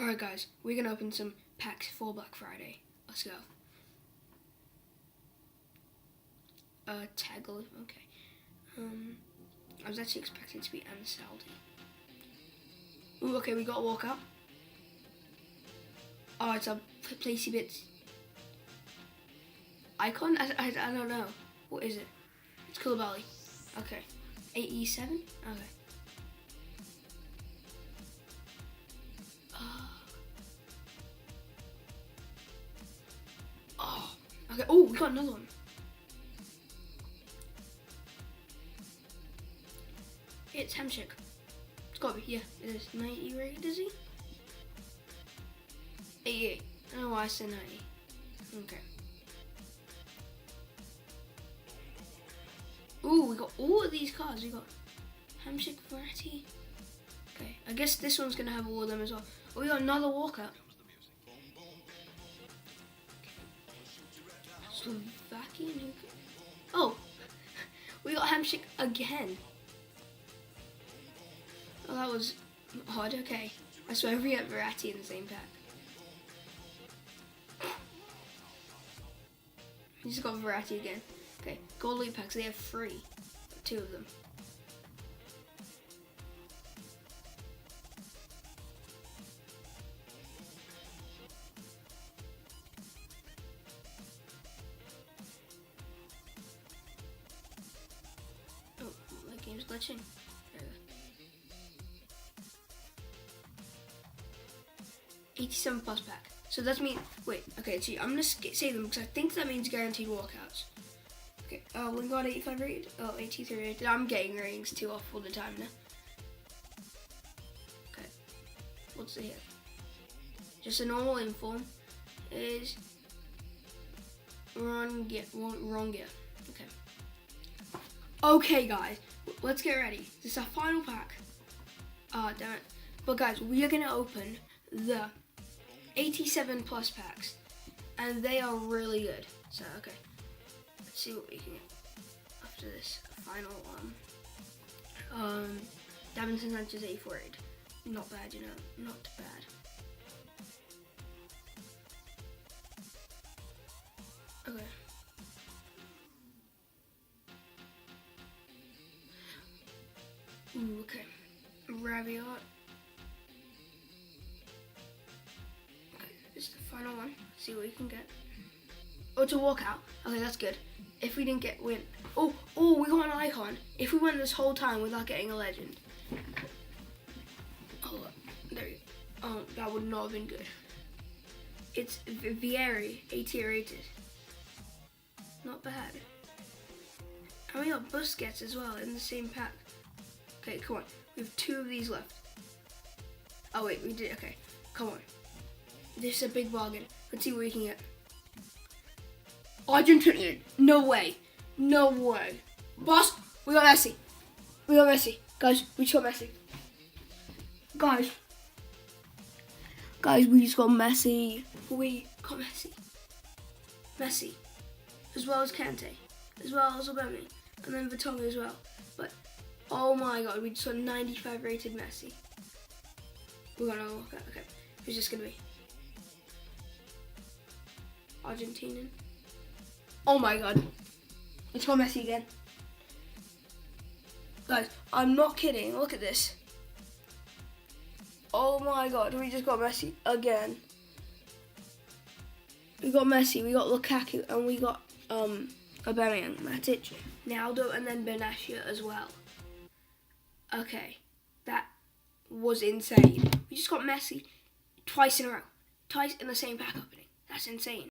Alright guys, we're going to open some packs for Black Friday. Let's go. Taggle, okay. I was actually expecting it to be Ansaldi. Ooh, okay, we got a walkout. Oh, it's a Placey Bits icon? I don't know. What is it? It's Koulibaly. Okay. 87? Okay. Oh, okay. Oh, we got another one. It's Hamshik. It's gotta be, yeah, it is. 90 rated, is he? 88. I don't know why I said 90. Okay. Ooh, we got all of these cards. We got Hamshik, Verratti. Okay, I guess this one's gonna have all of them as well. Oh, we got another walkout. Slovakian. Oh, we got Hamshik again. Oh, that was odd. Okay, I swear we get Verratti in the same pack. We just got Verratti again. Okay, gold loot packs. They have 3, 2 of them. Oh, my game's glitching. 87 plus pack. So that's mean. Wait. Okay. See, I'm gonna say them because I think that means guaranteed walkouts. Okay. Oh, we got 85 rated. Oh, 83 rated. I'm getting ratings too off all the time now. Okay. What's it here? Just a normal inform. Is wrong gear. Okay. Okay, guys. Let's get ready. This is our final pack. Ah, damn it. But guys, we are gonna open the 87 plus packs, and they are really good. So okay, let's see what we can get after this final one. Davinson Sanchez 84 rated. Not bad, you know, not bad. Okay. Ooh, okay. Rabiot. This is the final one. Let's see what we can get. Oh, it's a walkout. Okay, that's good. If we didn't win. Oh, we got an icon. If we went this whole time without getting a legend. Oh, there you go. Oh, that would not have been good. It's Vieri, 80 rated. Not bad. And we got Busquets as well in the same pack. Okay, come on. We have 2 of these left. Oh wait, we did. Okay, come on. This is a big bargain. Let's see what we can get. Argentinian. No way. No way. Boss, we got Messi. We got Messi. Guys, we just got Messi. Guys, we just got Messi. We got Messi. Messi. As well as Kante. As well as Aubameyang. And then Vertonghen as well. But, oh my god, we just got 95 rated Messi. We're gonna look at, okay. Who's this gonna be? Argentinian. Oh my god. It's got Messi again. Guys, I'm not kidding. Look at this. Oh my god, we just got Messi again. We got Messi, we got Lukaku, and we got Aubameyang, Matic, Naldo, and then Benatia as well. Okay, that was insane. We just got Messi twice in a row. Twice in the same pack opening. That's insane.